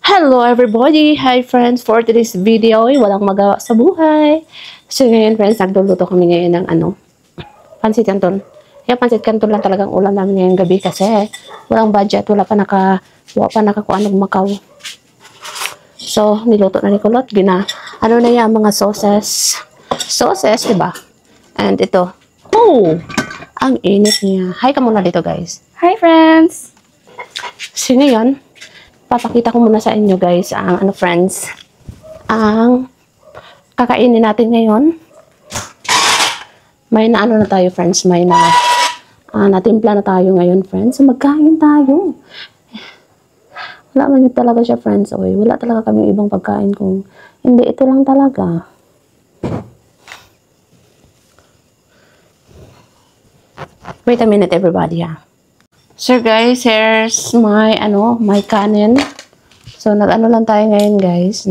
Hello everybody! Hi friends! For today's video ay walang magawa sa buhay. So ngayon friends, nagluluto kami ngayon ng pansit canton. Kaya pansit canton lang talagang ulam namin ngayong gabi kasi walang budget, wala pa nakakuha ng Macau. So niluto na ni Kulot, ano na yan, mga sauces, diba? And ito, ang init niya. Hi ka muna dito guys. Hi friends! So ngayon, papakita ko muna sa inyo guys ang friends, ang kakainin natin ngayon. May na na tayo friends, may natimpla na tayo ngayon friends. So magkain tayo. Wala man talaga siya friends. Oy, wala talaga kami ibang pagkain kung hindi ito lang talaga. Wait a minute everybody So guys, here's my kanin. So nag-ano lang tayo ngayon guys,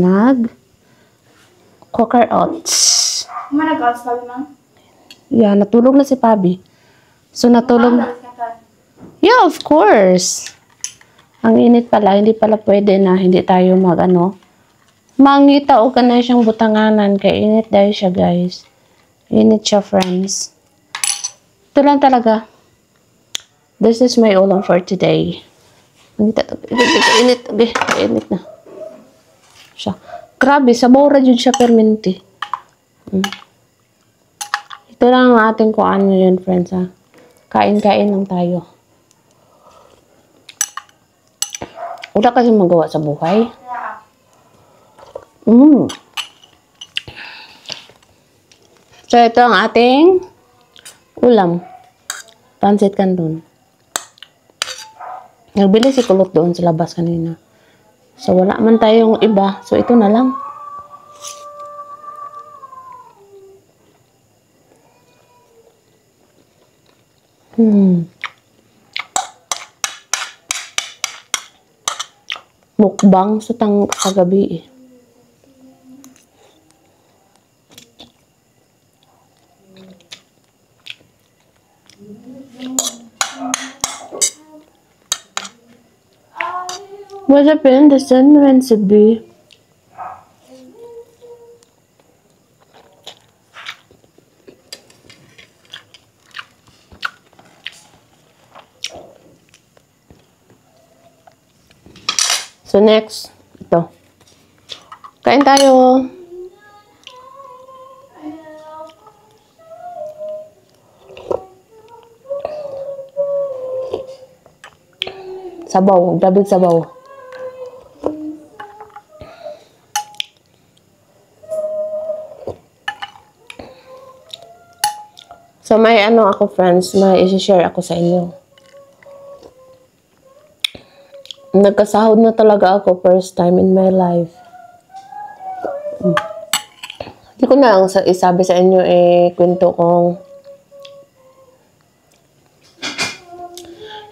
cooker oats. Nag-oats tayo man? Yeah, natulog na si Pabi. So natulog. Yeah, of course. Ang init pala, hindi pala pwede na hindi tayo mangita o ka na siyang butanganan kay init dahil siya guys. Init siya friends. Ito lang talaga. This is my ulam for today. Init na. Siya. Grabe, sabaw ra jud siya perminti. Ito lang ang ating kuan yun, friends Kain-kain lang tayo. Wala kasi magawa sa buhay. So ito ang ating ulam. Pansit canton. Nagbili si Kulot doon sa labas kanina. So, wala man tayong iba. So, ito na lang. Mukbang sa gabi What happened? The sun went to be. So next, ito. Kain tayo. Sabaw, dabig sabaw. So, may ako friends, may isi-share ako sa inyo. Nagkasahod na talaga ako first time in my life. Hindi ko na isabi sa inyo kwento kong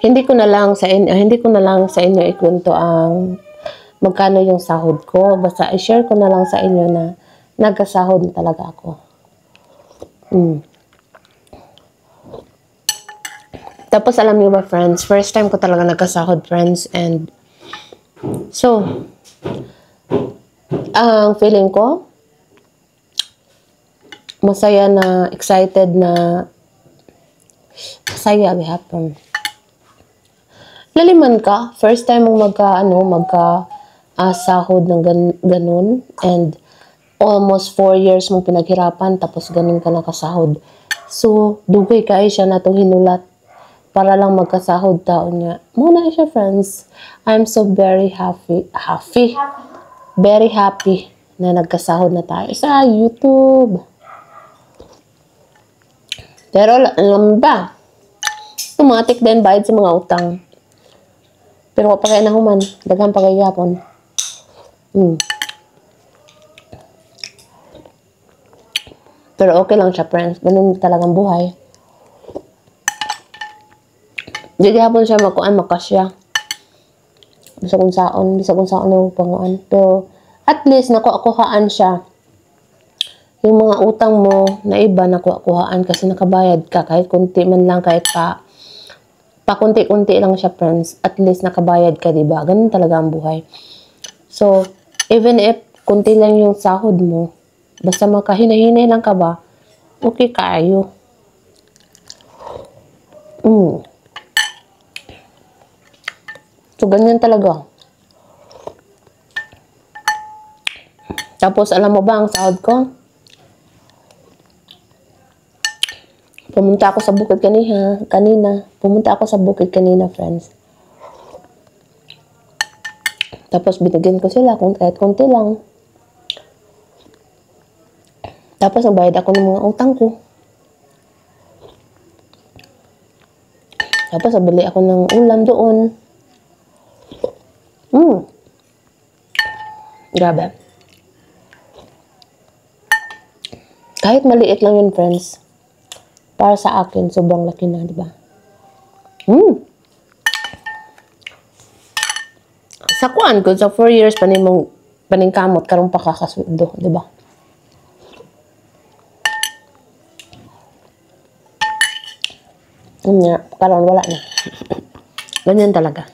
hindi ko na lang sa inyo ikwento ang magkano yung sahod ko. Basta i-share ko na lang sa inyo na nagkasahod na talaga ako. Tapos alam niyo ba friends, first time ko talaga nagkasahod friends, and so ang feeling ko masaya na excited na masaya gihapon. Laliman ka, first time mong sahod ng ganun, and almost 4 years mong pinaghirapan tapos ganun ka nakasahod. So dugay kay siya natong hinulat para lang magkasahod taon niya. Muna siya, friends. I'm so very happy. Very happy na nagkasahod na tayo sa YouTube. Pero alam ba, automatic din bayad sa mga utang. Pero kapag na human, daghang pagayapon. Pero okay lang siya, friends. Ganun talagang buhay. Di gihapon siya makasya. Bisa kung saan ang panguan. Pero at least nakuhaan siya. Yung mga utang mo na iba nakuhaan kasi nakabayad ka kahit kunti man lang, kahit pa kunti-kunti lang siya friends. At least nakabayad ka, diba? Ganun talaga ang buhay. So, even if kunti lang yung sahod mo, basta makahinay-hinay lang ka ba, okay kayo. So, ganyan talaga. Tapos, alam mo ba ang sahod ko? Pumunta ako sa bukid kanina. Pumunta ako sa bukid kanina, friends. Tapos, binigyan ko sila kung kahit konti lang. Tapos, nagbayad ako ng mga utang ko. Tapos, nabili ako ng ulam doon. Grabe. Kahit maliit lang yun, friends. Para sa akin, sobrang laki na, di ba? Sa kuan ko, sa 4 years, paning kamot, karong pakakasweldo, di ba? Karon wala na. Ganyan talaga.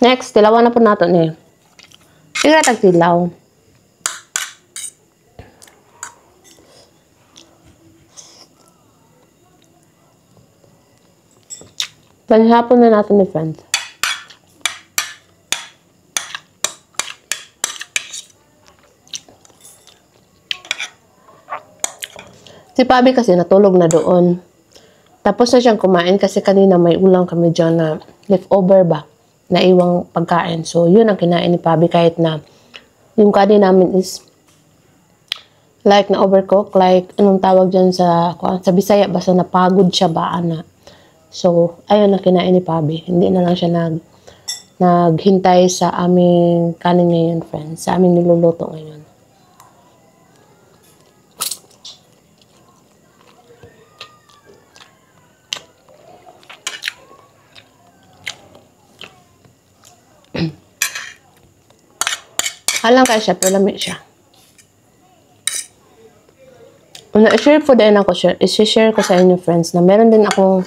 Next, tilawan na po nato ni. Tingnan tagtilaw. Panghapon na natin ni friends. Si Pabi kasi natulog na doon. Tapos na siyang kumain kasi kanina may ulam kami dyan na leftover ba? Na iwang pagkain. So, yun ang kinain ni Pabi kahit na yung kanin namin is like na overcook. Like, anong tawag dyan sa Bisaya, basta napagod siya ba, ana. So, ayun ang kinain ni Pabi. Hindi na lang siya naghintay sa aming kanin ngayon, friends. Sa aming niluluto ngayon. Halang kaya siya, pero lamig siya. Na-share po din ako, i-share ko sa inyo, friends, na meron din akong,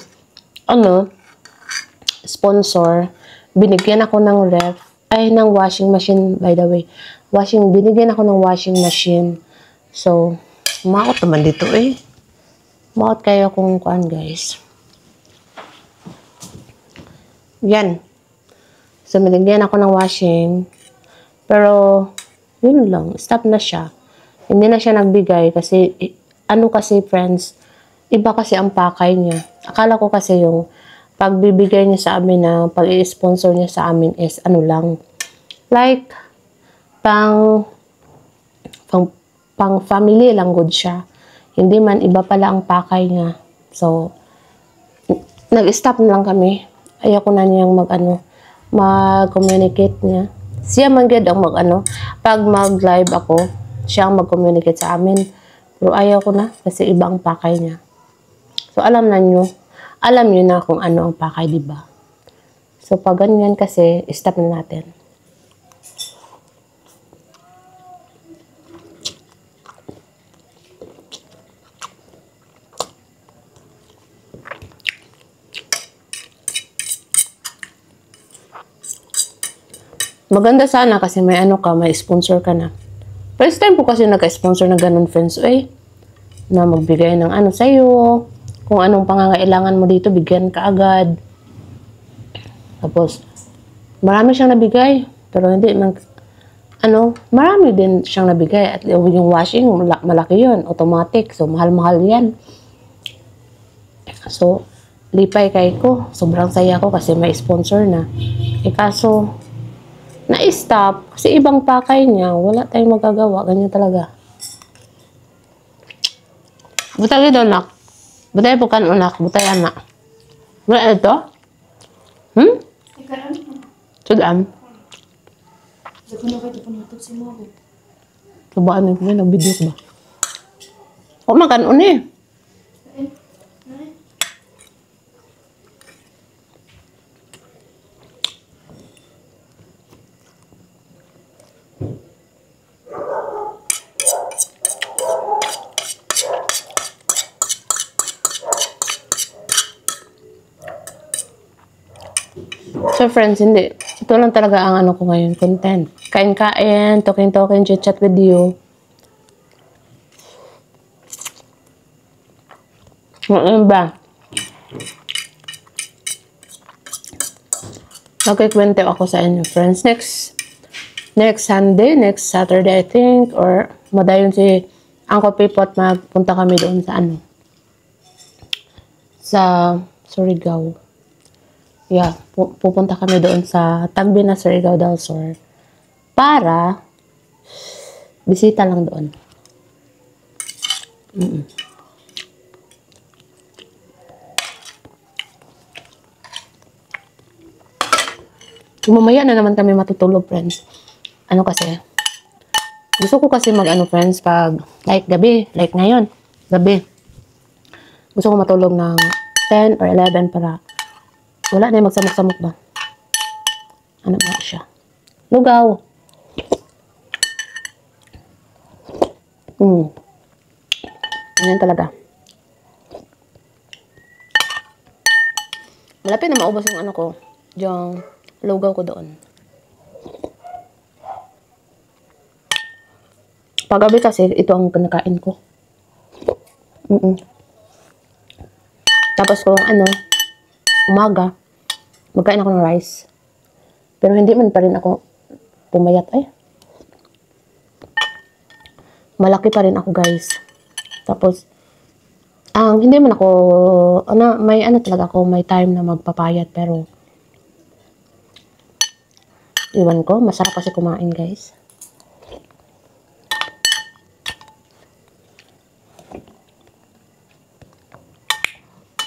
sponsor. Binigyan ako ng ng washing machine, by the way. Binigyan ako ng washing machine. So, maot naman dito eh. Maot kayo kung kuan, guys. Yan. So, binigyan ako ng washing. Pero, yun lang. Stop na siya. Hindi na siya nagbigay kasi, friends, iba kasi ang pakay niya. Akala ko kasi yung pagbibigay niya sa amin na pag-i-sponsor niya sa amin is lang. Like, pang family lang good siya. Hindi man, iba pala ang pakay niya. So, nag-stop na lang kami. Ayoko na niyang mag-communicate niya. Siya man gid ang pag mag-live ako, siya ang mag-communicate sa amin. Pero ayaw ko na kasi iba ang pakay niya. So alam niyo na kung ano ang pakay, di ba? So pag ganyan kasi, stop na natin. Maganda sana kasi may may sponsor ka na. First time po kasi nagka-sponsor na ganun, friends. Na magbigay ng sa'yo. Kung anong pangangailangan mo dito, bigyan ka agad. Tapos, marami siyang nabigay. Pero hindi, marami din siyang nabigay. At yung washing, malaki yun. Automatic. So, mahal-mahal yan. So, lipay kay ko. Sobrang saya ko kasi may sponsor na. Kaso, na-stop kasi ibang pakay niya, wala tayong magagawa, ganyan talaga. Butay daw nak. Butay po kan unak, butay anak. Wala ito? Sudan. Kabaan mo nag-video ba? O makan uni. So friends, hindi. Ito lang talaga ang ano ko ngayon, content. Kain-kain, talking-talking, chit-chat with you. Ano ba? Nagkikwento ako sa inyo, friends. Next Sunday, next Saturday, I think, or madayon si Uncle Pipot, magpunta kami doon sa ano? Sa Surigao. Yeah, pupunta kami doon sa Tagbi na Surigao del Sur para bisita lang doon. Mamaya na naman kami matutulog, friends. Ano kasi, gusto ko kasi mag-ano, friends, pag, like gabi, like ngayon, gabi. Gusto ko matulog ng 10 or 11 para wala na yung magsamok-samok ba. Ano ba siya? Lugaw. Ganyan talaga. Malapit na maubos yung ano ko, yung lugaw ko doon. Paggabi kasi, ito ang pinakain ko. Tapos kung ano, umaga, magkain ako ng rice. Pero hindi man pa rin ako pumayat. Ay, malaki pa rin ako, guys. Tapos, hindi man ako, may ano talaga ako, may time na magpapayat. Pero, iwan ko, masarap kasi kumain, guys.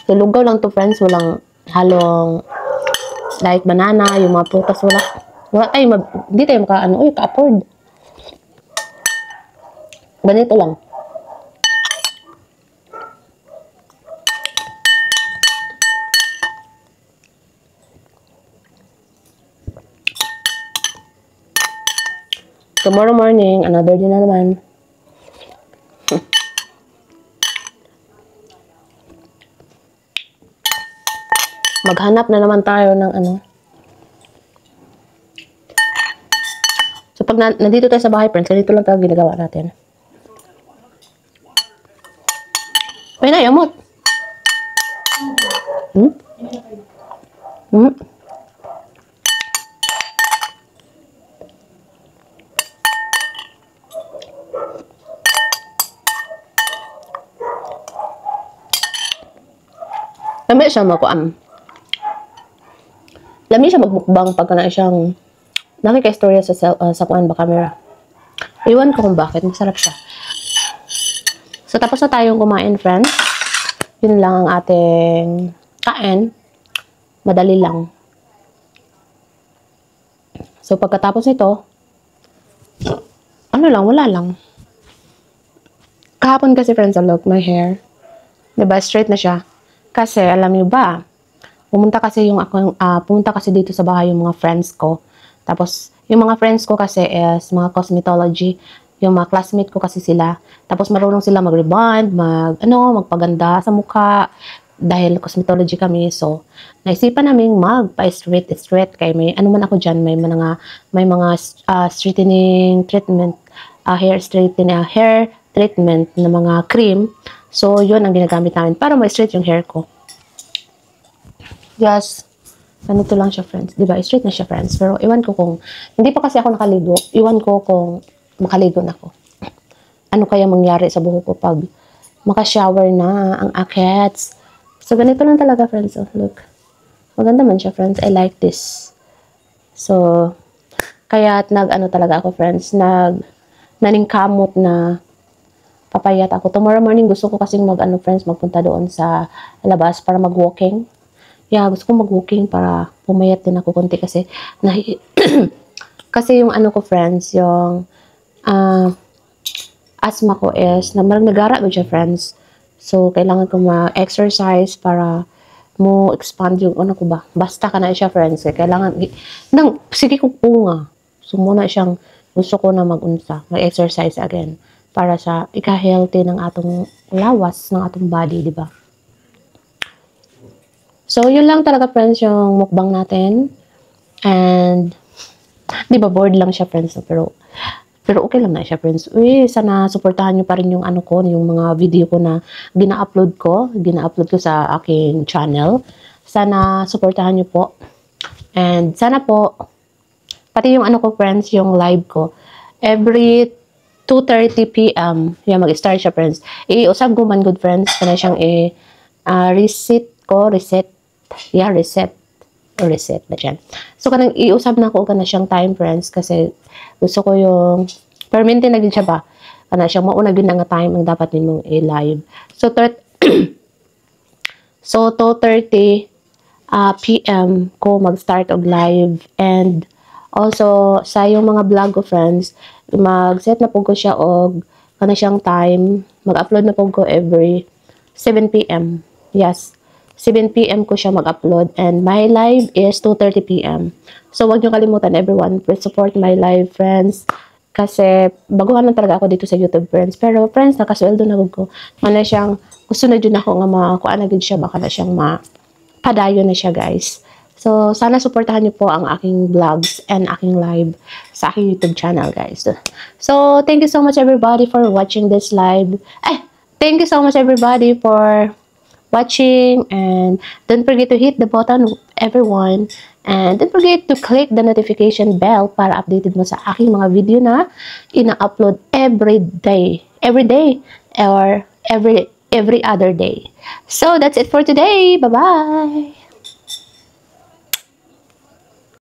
So, lugaw lang to, friends. Walang halong like banana, yung mga prutas. Wala tayo, hindi tayo ka-afford. Ganito lang. Tomorrow morning, another day na naman. Maghanap na naman tayo ng ano. So, pag nandito tayo sa bahay, friends, ganito lang tayo ginagawa natin. Ay, na, yamot. Lami siya Lami siya magmukbang pagka na siyang nakika-istorya sa kuan ba camera. Iwan ko kung bakit. Masarap siya. So, tapos na tayong kumain, friends. Yun lang ang ating kain. Madali lang. So, pagkatapos nito, wala lang. Kahapon kasi, friends, look, my hair. Diba, straight na siya. Kasi, alam niyo ba, pumunta kasi dito sa bahay yung mga friends ko. Tapos, yung mga friends ko kasi is mga cosmetology. Yung mga classmate ko kasi sila. Tapos, marunong sila mag-rebond, magpaganda sa mukha. Dahil cosmetology kami. So, naisipan namin magpa-straight. Kaya may, man ako dyan, may mga straightening treatment, hair treatment na mga cream. So, yun ang ginagamit namin para ma-straight yung hair ko. Yes. Ganito lang siya, friends. Diba? Straight na siya, friends. Pero, iwan ko kung, hindi pa kasi ako nakaligo. Iwan ko kung makaligo na ako. Ano kaya mangyari sa buhok ko pag maka-shower na ang akets. So, ganito lang talaga, friends. Oh, look. Maganda man siya, friends. I like this. So, kaya talaga ako, friends. Naningkamot na papayat ako. Tomorrow morning, gusto ko kasing friends, magpunta doon sa labas para mag-walking. Yeah, gusto ko mag-walking para pumayat din ako konti kasi kasi yung ko, friends, yung asthma ko is nagara ko siya, friends. So, kailangan ko ma-exercise para mo expand yung ko ba. Basta ka na siya, friends. Kailangan, sige ko nga. So, muna siyang gusto ko na mag-exercise again para sa ika-healthy ng atong lawas, ng atong body, di ba? So, yun lang talaga, friends, yung mukbang natin. And, di ba, bored lang siya, friends. Pero okay lang na siya, friends. Uy, sana supportahan nyo pa rin yung ano ko, yung mga video ko na gina-upload ko sa aking channel. Sana supportahan nyo po. And sana po, pati yung ano ko, friends, yung live ko, every 2:30 p.m. Yan, mag-start siya, friends. Usag ko man, good friends, kana siyang reset ba dyan. So, kanang iusab na ko kana siyang time, friends, kasi gusto ko yung permanente na gid siya ba. Kana siyang mauna gid nga time ang dapat nimong i-live. So, 2:30 p.m. ko mag-start og live. And also, sa yung mga vlog ko, friends, mag-set na po ko siya og kana siyang time. Mag-upload na po ko every 7 p.m. Yes. 7 p.m. ko siya mag-upload. And my live is 2:30 p.m. So, wag niyo kalimutan, everyone. Please support my live, friends. Kasi, baguhan lang talaga ako dito sa YouTube, friends. Pero, friends, nakasweldo na ko. Ano siyang, gusto na dyan ako nga makuha na siya. Baka na siyang padayo na siya, guys. So, sana supportahan niyo po ang aking vlogs and aking live sa aking YouTube channel, guys. So, thank you so much, everybody, for watching this live. Thank you so much, everybody, for watching. And don't forget to hit the button, everyone. And don't forget to click the notification bell para updated mo sa aking mga video na ina-upload every day, or every other day. So, that's it for today. Bye-bye!